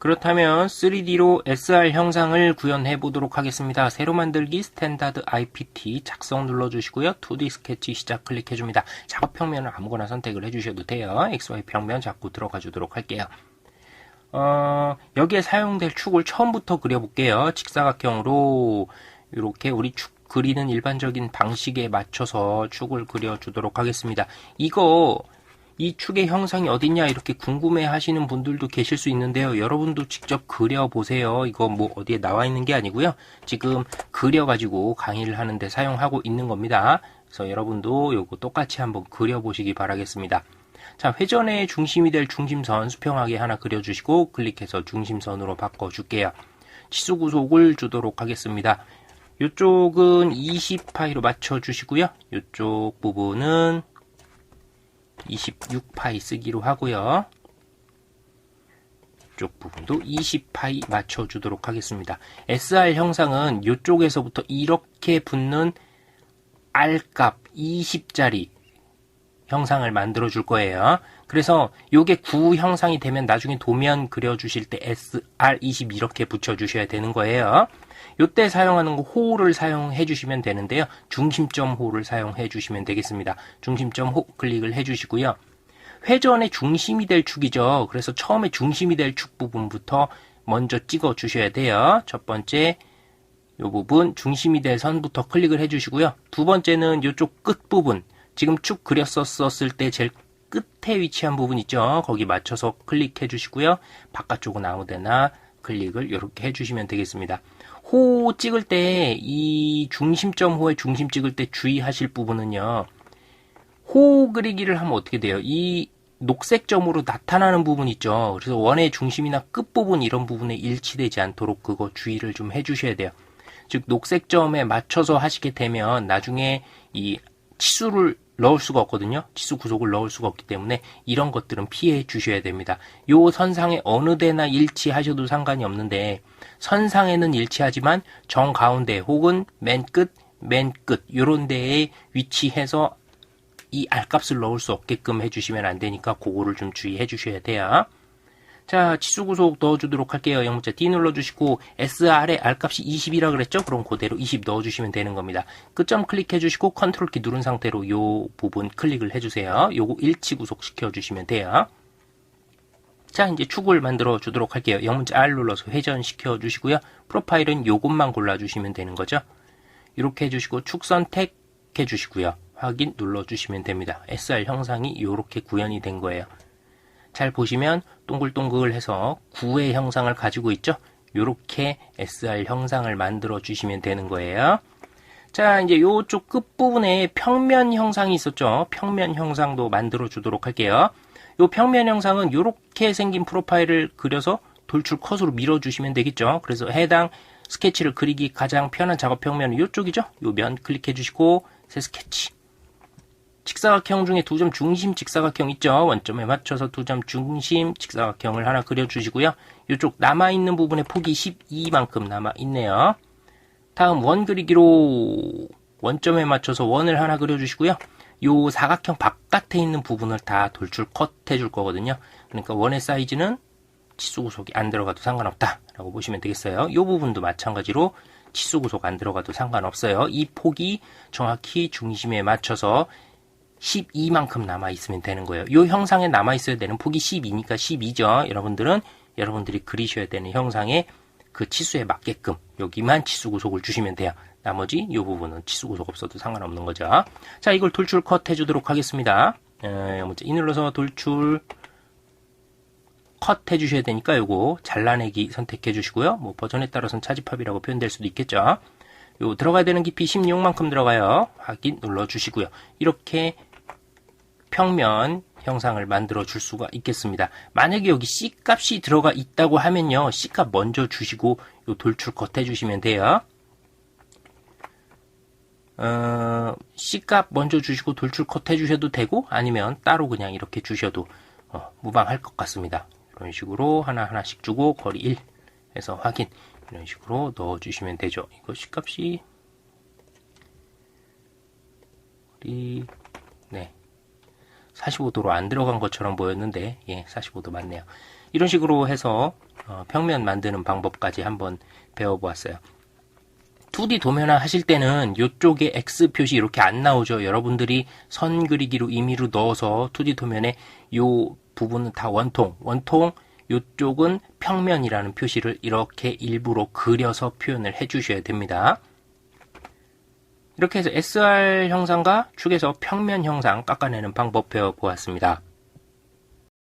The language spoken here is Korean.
그렇다면 3D로 SR 형상을 구현해 보도록 하겠습니다. 새로 만들기 스탠다드 IPT 작성 눌러주시고요. 2D 스케치 시작 클릭해 줍니다. 작업 평면을 아무거나 선택을 해주셔도 돼요. XY 평면 잡고 들어가 주도록 할게요. 여기에 사용될 축을 처음부터 그려볼게요. 직사각형으로 이렇게 우리 축 그리는 일반적인 방식에 맞춰서 축을 그려주도록 하겠습니다. 이 축의 형상이 어딨냐 이렇게 궁금해 하시는 분들도 계실 수 있는데요. 여러분도 직접 그려보세요. 이거 뭐 어디에 나와 있는 게 아니고요. 지금 그려가지고 강의를 하는데 사용하고 있는 겁니다. 그래서 여러분도 요거 똑같이 한번 그려보시기 바라겠습니다. 자, 회전의 중심이 될 중심선 수평하게 하나 그려주시고 클릭해서 중심선으로 바꿔줄게요. 치수 구속을 주도록 하겠습니다. 이쪽은 20파이로 맞춰주시고요. 이쪽 부분은 26파이 쓰기로 하고요. 이쪽 부분도 20파이 맞춰주도록 하겠습니다. SR 형상은 이쪽에서부터 이렇게 붙는 R값 20짜리 형상을 만들어 줄 거예요. 그래서 요게 9 형상이 되면 나중에 도면 그려주실 때 SR20 이렇게 붙여주셔야 되는 거예요. 요때 사용하는 거 호를 사용해 주시면 되는데요. 중심점 호를 사용해 주시면 되겠습니다. 중심점 호 클릭을 해 주시고요. 회전의 중심이 될 축이죠. 그래서 처음에 중심이 될 축 부분부터 먼저 찍어 주셔야 돼요. 첫 번째 요 부분 중심이 될 선부터 클릭을 해 주시고요. 두 번째는 요쪽 끝 부분 지금 축 그렸었을 때 제일 끝에 위치한 부분 있죠. 거기 맞춰서 클릭해 주시고요. 바깥쪽은 아무데나 클릭을 이렇게 해주시면 되겠습니다. 호 찍을 때 이 중심점 호에 중심 찍을 때 주의하실 부분은요. 호 그리기를 하면 어떻게 돼요? 이 녹색 점으로 나타나는 부분 있죠. 그래서 원의 중심이나 끝부분 이런 부분에 일치되지 않도록 그거 주의를 좀 해주셔야 돼요. 즉 녹색 점에 맞춰서 하시게 되면 나중에 이 치수를 넣을 수가 없거든요. 치수 구속을 넣을 수가 없기 때문에 이런 것들은 피해 주셔야 됩니다. 요 선상에 어느 데나 일치하셔도 상관이 없는데 선상에는 일치하지만 정가운데 혹은 맨 끝 요런 데에 위치해서 이 R값을 넣을 수 없게끔 해주시면 안 되니까 그거를 좀 주의해 주셔야 돼요. 자, 치수 구속 넣어주도록 할게요. 영문자 D 눌러주시고 SR에 R값이 20이라 그랬죠? 그럼 그대로 20 넣어주시면 되는 겁니다. 끝점 클릭해주시고 컨트롤 키 누른 상태로 요 부분 클릭을 해주세요. 요거 일치 구속 시켜주시면 돼요. 자, 이제 축을 만들어 주도록 할게요. 영문자 R 눌러서 회전시켜 주시고요. 프로파일은 요것만 골라주시면 되는 거죠. 이렇게 해주시고 축 선택해 주시고요. 확인 눌러주시면 됩니다. SR 형상이 이렇게 구현이 된 거예요. 잘 보시면 동글동글 해서 9의 형상을 가지고 있죠. 이렇게 SR 형상을 만들어 주시면 되는 거예요. 자, 이제 요쪽 끝부분에 평면 형상이 있었죠. 평면 형상도 만들어 주도록 할게요. 요 평면 형상은 이렇게 생긴 프로파일을 그려서 돌출 컷으로 밀어 주시면 되겠죠. 그래서 해당 스케치를 그리기 가장 편한 작업 평면은 이쪽이죠. 요 면 클릭해 주시고 새 스케치. 직사각형 중에 두 점 중심 직사각형 있죠. 원점에 맞춰서 두 점 중심 직사각형을 하나 그려주시고요. 이쪽 남아있는 부분의 폭이 12만큼 남아있네요. 다음 원 그리기로 원점에 맞춰서 원을 하나 그려주시고요. 요 사각형 바깥에 있는 부분을 다 돌출 컷 해줄 거거든요. 그러니까 원의 사이즈는 치수 구속이 안 들어가도 상관없다 라고 보시면 되겠어요. 요 부분도 마찬가지로 치수 구속 안 들어가도 상관없어요. 이 폭이 정확히 중심에 맞춰서 12만큼 남아있으면 되는 거예요. 이 형상에 남아있어야 되는 폭이 12니까 12죠. 여러분들이 그리셔야 되는 형상의 그 치수에 맞게끔 여기만 치수 구속을 주시면 돼요. 나머지 이 부분은 치수 구속 없어도 상관없는 거죠. 자, 이걸 돌출 컷 해주도록 하겠습니다. 먼저 이 눌러서 돌출 컷 해주셔야 되니까 요거 잘라내기 선택해 주시고요. 뭐 버전에 따라서는 차집합이라고 표현될 수도 있겠죠. 요 들어가야 되는 깊이 16만큼 들어가요. 확인 눌러주시고요. 이렇게 평면 형상을 만들어 줄 수가 있겠습니다. 만약에 여기 C값이 들어가 있다고 하면요. C값 먼저 주시고 요 돌출 컷 해주시면 돼요. C값 먼저 주시고 돌출 컷 해주셔도 되고 아니면 따로 그냥 이렇게 주셔도 무방할 것 같습니다. 이런 식으로 하나하나씩 주고 거리 1 해서 확인 이런 식으로 넣어주시면 되죠. 이거 C값이 네 45도로 안 들어간 것처럼 보였는데 예 45도 맞네요. 이런 식으로 해서 평면 만드는 방법까지 한번 배워보았어요. 2D 도면화 하실 때는 이쪽에 X 표시 이렇게 안 나오죠. 여러분들이 선 그리기로 임의로 넣어서 2D 도면에 요 부분은 다 원통, 이쪽은 평면이라는 표시를 이렇게 일부러 그려서 표현을 해주셔야 됩니다. 이렇게 해서 SR 형상과 축에서 평면 형상 깎아내는 방법 배워보았습니다.